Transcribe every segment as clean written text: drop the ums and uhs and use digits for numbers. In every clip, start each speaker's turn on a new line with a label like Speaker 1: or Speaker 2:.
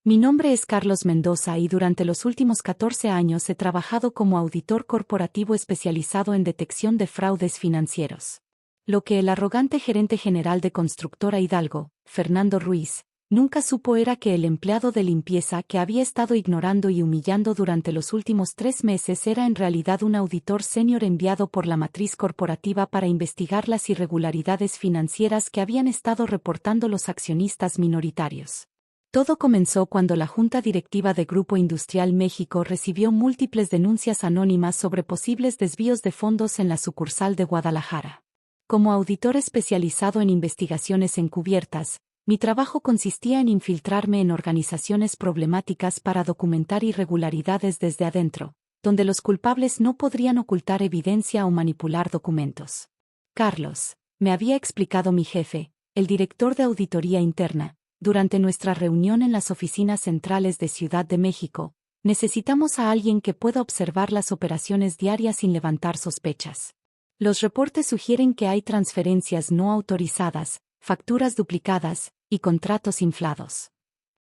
Speaker 1: Mi nombre es Carlos Mendoza y durante los últimos 14 años he trabajado como auditor corporativo especializado en detección de fraudes financieros. Lo que el arrogante gerente general de Constructora Hidalgo, Fernando Ruiz, nunca supo era que el empleado de limpieza que había estado ignorando y humillando durante los últimos 3 meses era en realidad un auditor senior enviado por la matriz corporativa para investigar las irregularidades financieras que habían estado reportando los accionistas minoritarios. Todo comenzó cuando la Junta Directiva de Grupo Industrial México recibió múltiples denuncias anónimas sobre posibles desvíos de fondos en la sucursal de Guadalajara. Como auditor especializado en investigaciones encubiertas, mi trabajo consistía en infiltrarme en organizaciones problemáticas para documentar irregularidades desde adentro, donde los culpables no podrían ocultar evidencia o manipular documentos. Carlos, me había explicado mi jefe, el director de auditoría interna, durante nuestra reunión en las oficinas centrales de Ciudad de México, necesitamos a alguien que pueda observar las operaciones diarias sin levantar sospechas. Los reportes sugieren que hay transferencias no autorizadas, facturas duplicadas y contratos inflados.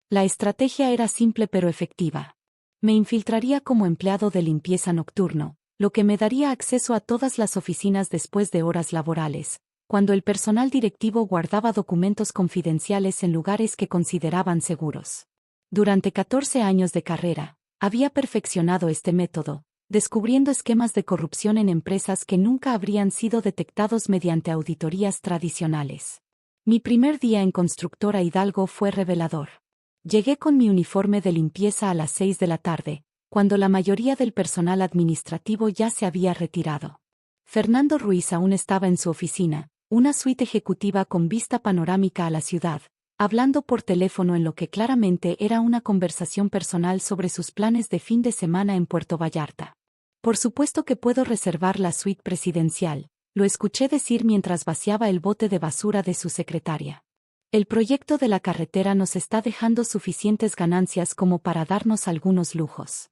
Speaker 1: La estrategia era simple pero efectiva. Me infiltraría como empleado de limpieza nocturno, lo que me daría acceso a todas las oficinas después de horas laborales, cuando el personal directivo guardaba documentos confidenciales en lugares que consideraban seguros. Durante 14 años de carrera, había perfeccionado este método, descubriendo esquemas de corrupción en empresas que nunca habrían sido detectados mediante auditorías tradicionales. Mi primer día en Constructora Hidalgo fue revelador. Llegué con mi uniforme de limpieza a las 6 de la tarde, cuando la mayoría del personal administrativo ya se había retirado. Fernando Ruiz aún estaba en su oficina, una suite ejecutiva con vista panorámica a la ciudad, hablando por teléfono en lo que claramente era una conversación personal sobre sus planes de fin de semana en Puerto Vallarta. Por supuesto que puedo reservar la suite presidencial, lo escuché decir mientras vaciaba el bote de basura de su secretaria. El proyecto de la carretera nos está dejando suficientes ganancias como para darnos algunos lujos.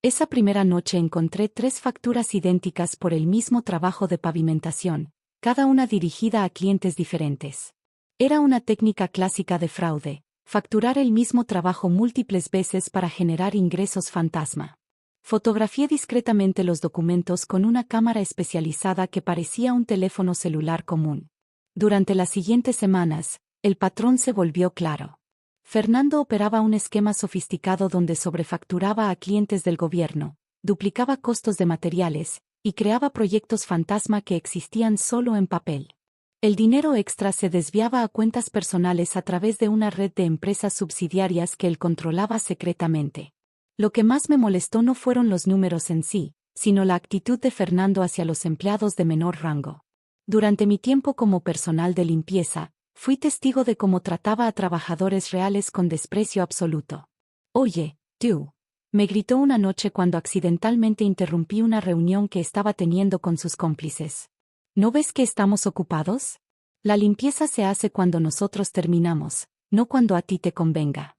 Speaker 1: Esa primera noche encontré 3 facturas idénticas por el mismo trabajo de pavimentación, cada una dirigida a clientes diferentes. Era una técnica clásica de fraude, facturar el mismo trabajo múltiples veces para generar ingresos fantasma. Fotografié discretamente los documentos con una cámara especializada que parecía un teléfono celular común. Durante las siguientes semanas, el patrón se volvió claro. Fernando operaba un esquema sofisticado donde sobrefacturaba a clientes del gobierno, duplicaba costos de materiales, y creaba proyectos fantasma que existían solo en papel. El dinero extra se desviaba a cuentas personales a través de una red de empresas subsidiarias que él controlaba secretamente. Lo que más me molestó no fueron los números en sí, sino la actitud de Fernando hacia los empleados de menor rango. Durante mi tiempo como personal de limpieza, fui testigo de cómo trataba a trabajadores reales con desprecio absoluto. «Oye, tú», me gritó una noche cuando accidentalmente interrumpí una reunión que estaba teniendo con sus cómplices. ¿No ves que estamos ocupados? La limpieza se hace cuando nosotros terminamos, no cuando a ti te convenga.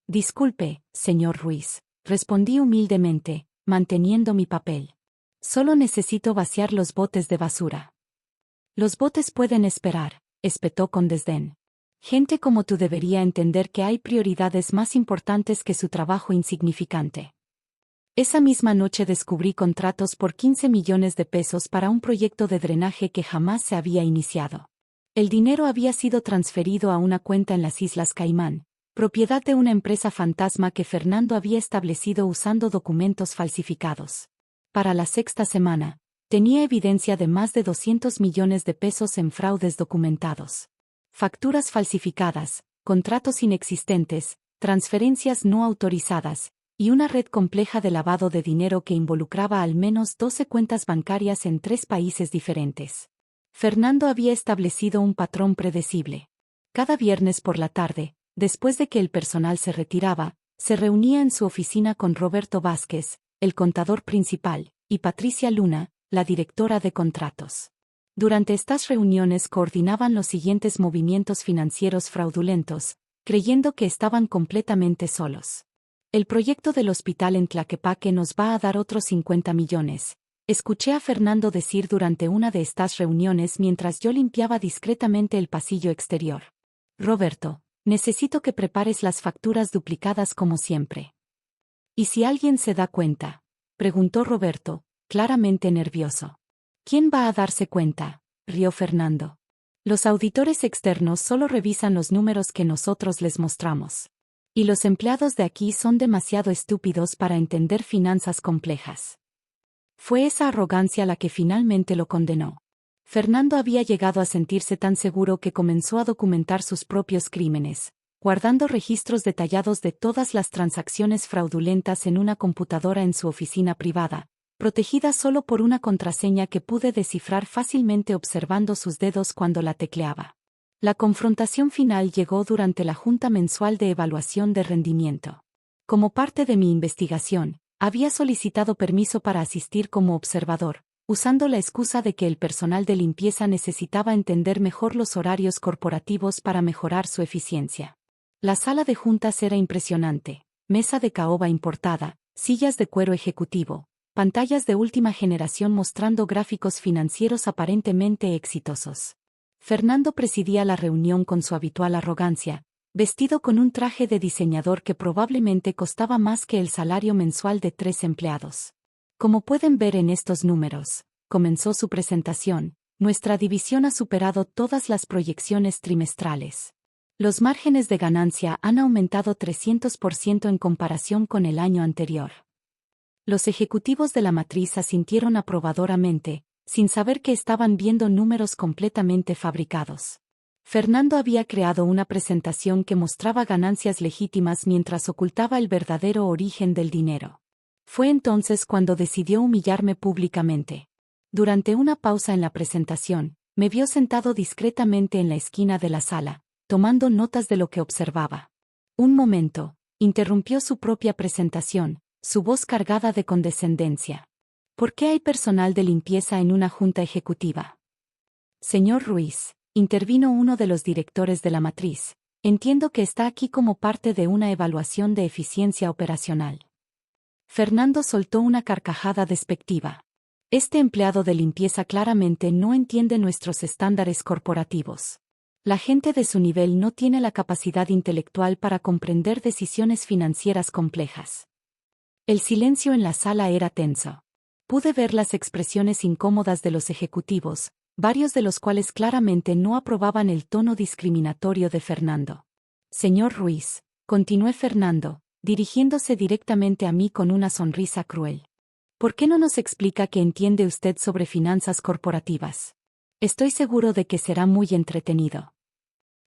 Speaker 1: Disculpe, señor Ruiz, respondí humildemente, manteniendo mi papel. Solo necesito vaciar los botes de basura. Los botes pueden esperar, espetó con desdén. Gente como tú debería entender que hay prioridades más importantes que su trabajo insignificante. Esa misma noche descubrí contratos por 15 millones de pesos para un proyecto de drenaje que jamás se había iniciado. El dinero había sido transferido a una cuenta en las Islas Caimán, propiedad de una empresa fantasma que Fernando había establecido usando documentos falsificados. Para la 6ª semana, tenía evidencia de más de 200 millones de pesos en fraudes documentados. Facturas falsificadas, contratos inexistentes, transferencias no autorizadas, y una red compleja de lavado de dinero que involucraba al menos 12 cuentas bancarias en 3 países diferentes. Fernando había establecido un patrón predecible. Cada viernes por la tarde, después de que el personal se retiraba, se reunía en su oficina con Roberto Vázquez, el contador principal, y Patricia Luna, la directora de contratos. Durante estas reuniones coordinaban los siguientes movimientos financieros fraudulentos, creyendo que estaban completamente solos. El proyecto del hospital en Tlaquepaque nos va a dar otros 50 millones. Escuché a Fernando decir durante una de estas reuniones mientras yo limpiaba discretamente el pasillo exterior. Roberto, Necesito que prepares las facturas duplicadas como siempre. ¿Y si alguien se da cuenta? Preguntó Roberto, claramente nervioso. ¿Quién va a darse cuenta?, rió Fernando. Los auditores externos solo revisan los números que nosotros les mostramos. Y los empleados de aquí son demasiado estúpidos para entender finanzas complejas. Fue esa arrogancia la que finalmente lo condenó. Fernando había llegado a sentirse tan seguro que comenzó a documentar sus propios crímenes, guardando registros detallados de todas las transacciones fraudulentas en una computadora en su oficina privada, protegida solo por una contraseña que pude descifrar fácilmente observando sus dedos cuando la tecleaba. La confrontación final llegó durante la junta mensual de evaluación de rendimiento. Como parte de mi investigación, había solicitado permiso para asistir como observador, usando la excusa de que el personal de limpieza necesitaba entender mejor los horarios corporativos para mejorar su eficiencia. La sala de juntas era impresionante: mesa de caoba importada, sillas de cuero ejecutivo, pantallas de última generación mostrando gráficos financieros aparentemente exitosos. Fernando presidía la reunión con su habitual arrogancia, vestido con un traje de diseñador que probablemente costaba más que el salario mensual de 3 empleados. Como pueden ver en estos números, comenzó su presentación, nuestra división ha superado todas las proyecciones trimestrales. Los márgenes de ganancia han aumentado 300% en comparación con el año anterior. Los ejecutivos de la matriz asintieron aprobadoramente, sin saber que estaban viendo números completamente fabricados. Fernando había creado una presentación que mostraba ganancias legítimas mientras ocultaba el verdadero origen del dinero. Fue entonces cuando decidió humillarme públicamente. Durante una pausa en la presentación, me vio sentado discretamente en la esquina de la sala, tomando notas de lo que observaba. Un momento, interrumpió su propia presentación, su voz cargada de condescendencia. ¿Por qué hay personal de limpieza en una junta ejecutiva? Señor Ruiz, intervino uno de los directores de la matriz, entiendo que está aquí como parte de una evaluación de eficiencia operacional. Fernando soltó una carcajada despectiva. Este empleado de limpieza claramente no entiende nuestros estándares corporativos. La gente de su nivel no tiene la capacidad intelectual para comprender decisiones financieras complejas. El silencio en la sala era tenso. Pude ver las expresiones incómodas de los ejecutivos, varios de los cuales claramente no aprobaban el tono discriminatorio de Fernando. Señor Ruiz, continuó Fernando, dirigiéndose directamente a mí con una sonrisa cruel. ¿Por qué no nos explica qué entiende usted sobre finanzas corporativas? Estoy seguro de que será muy entretenido.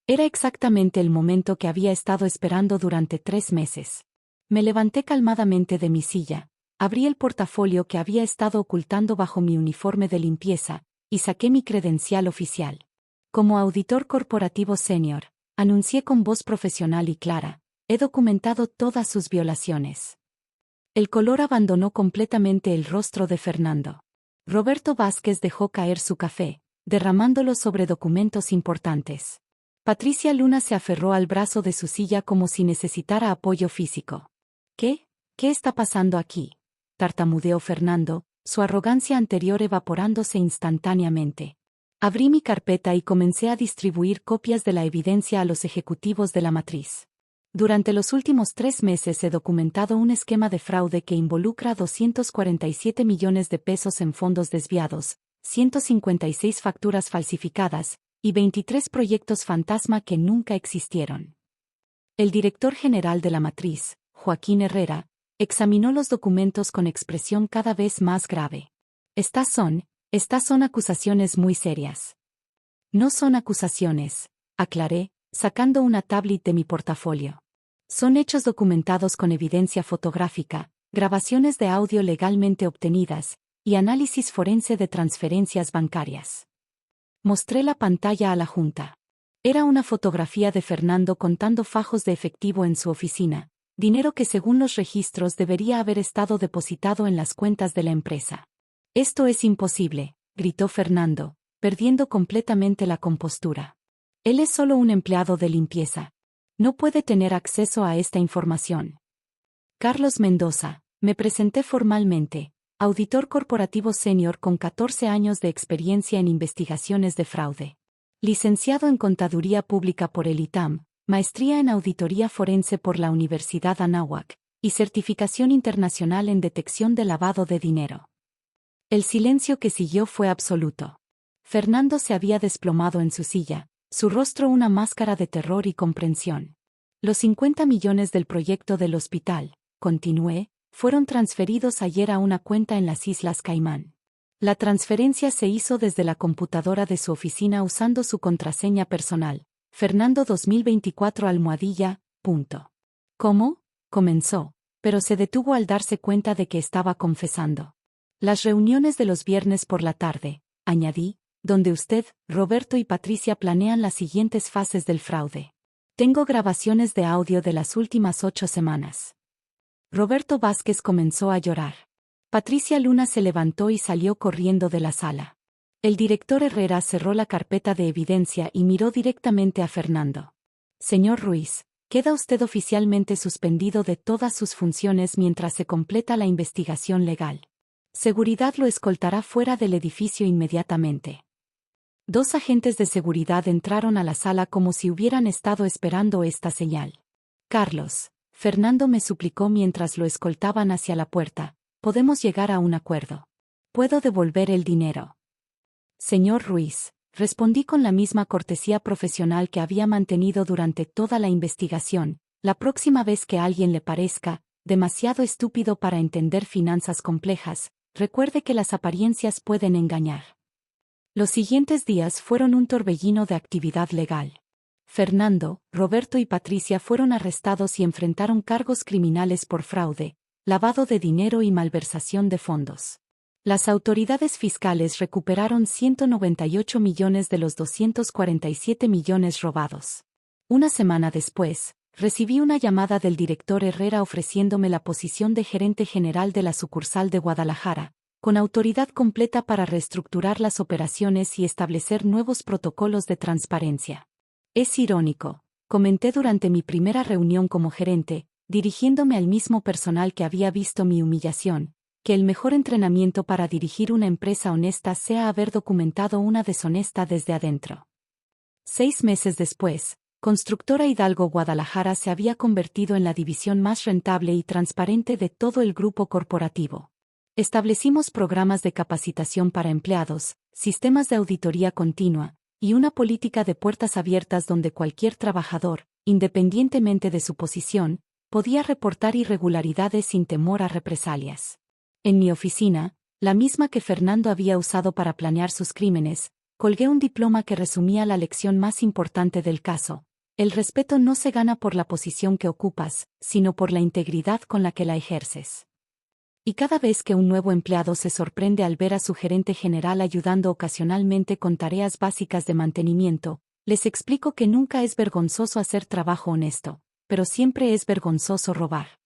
Speaker 1: Era exactamente el momento que había estado esperando durante 3 meses. Me levanté calmadamente de mi silla, abrí el portafolio que había estado ocultando bajo mi uniforme de limpieza, y saqué mi credencial oficial. Como auditor corporativo senior, anuncié con voz profesional y clara, he documentado todas sus violaciones. El color abandonó completamente el rostro de Fernando. Roberto Vázquez dejó caer su café, derramándolo sobre documentos importantes. Patricia Luna se aferró al brazo de su silla como si necesitara apoyo físico. ¿Qué? ¿Qué está pasando aquí?, tartamudeó Fernando, su arrogancia anterior evaporándose instantáneamente. Abrí mi carpeta y comencé a distribuir copias de la evidencia a los ejecutivos de la matriz. Durante los últimos 3 meses he documentado un esquema de fraude que involucra 247 millones de pesos en fondos desviados, 156 facturas falsificadas, y 23 proyectos fantasma que nunca existieron. El director general de la matriz, Joaquín Herrera, examinó los documentos con expresión cada vez más grave. Estas son acusaciones muy serias. No son acusaciones, aclaré, sacando una tablet de mi portafolio. Son hechos documentados con evidencia fotográfica, grabaciones de audio legalmente obtenidas, y análisis forense de transferencias bancarias. Mostré la pantalla a la junta. Era una fotografía de Fernando contando fajos de efectivo en su oficina, dinero que según los registros debería haber estado depositado en las cuentas de la empresa. Esto es imposible, gritó Fernando, perdiendo completamente la compostura. Él es solo un empleado de limpieza. No puede tener acceso a esta información. Carlos Mendoza, me presenté formalmente, auditor corporativo senior con 14 años de experiencia en investigaciones de fraude. Licenciado en Contaduría Pública por el ITAM, maestría en auditoría forense por la Universidad Anáhuac, y certificación internacional en detección de lavado de dinero. El silencio que siguió fue absoluto. Fernando se había desplomado en su silla, su rostro una máscara de terror y comprensión. Los 50 millones del proyecto del hospital, continué, fueron transferidos ayer a una cuenta en las Islas Caimán. La transferencia se hizo desde la computadora de su oficina usando su contraseña personal, Fernando 2024 almohadilla. ¿Cómo? Comenzó, pero se detuvo al darse cuenta de que estaba confesando. Las reuniones de los viernes por la tarde, añadí, donde usted, Roberto y Patricia planean las siguientes fases del fraude. Tengo grabaciones de audio de las últimas 8 semanas. Roberto Vázquez comenzó a llorar. Patricia Luna se levantó y salió corriendo de la sala. El director Herrera cerró la carpeta de evidencia y miró directamente a Fernando. Señor Ruiz, queda usted oficialmente suspendido de todas sus funciones mientras se completa la investigación legal. Seguridad lo escoltará fuera del edificio inmediatamente. 2 agentes de seguridad entraron a la sala como si hubieran estado esperando esta señal. Carlos, Fernando me suplicó mientras lo escoltaban hacia la puerta, podemos llegar a un acuerdo. Puedo devolver el dinero. Señor Ruiz, respondí con la misma cortesía profesional que había mantenido durante toda la investigación, la próxima vez que alguien le parezca demasiado estúpido para entender finanzas complejas, recuerde que las apariencias pueden engañar. Los siguientes días fueron un torbellino de actividad legal. Fernando, Roberto y Patricia fueron arrestados y enfrentaron cargos criminales por fraude, lavado de dinero y malversación de fondos. Las autoridades fiscales recuperaron 198 millones de los 247 millones robados. Una semana después, recibí una llamada del director Herrera ofreciéndome la posición de gerente general de la sucursal de Guadalajara, con autoridad completa para reestructurar las operaciones y establecer nuevos protocolos de transparencia. Es irónico, comenté durante mi primera reunión como gerente, dirigiéndome al mismo personal que había visto mi humillación, que el mejor entrenamiento para dirigir una empresa honesta sea haber documentado una deshonesta desde adentro. 6 meses después, Constructora Hidalgo Guadalajara se había convertido en la división más rentable y transparente de todo el grupo corporativo. Establecimos programas de capacitación para empleados, sistemas de auditoría continua, y una política de puertas abiertas donde cualquier trabajador, independientemente de su posición, podía reportar irregularidades sin temor a represalias. En mi oficina, la misma que Fernando había usado para planear sus crímenes, colgué un diploma que resumía la lección más importante del caso. El respeto no se gana por la posición que ocupas, sino por la integridad con la que la ejerces. Y cada vez que un nuevo empleado se sorprende al ver a su gerente general ayudando ocasionalmente con tareas básicas de mantenimiento, les explico que nunca es vergonzoso hacer trabajo honesto, pero siempre es vergonzoso robar.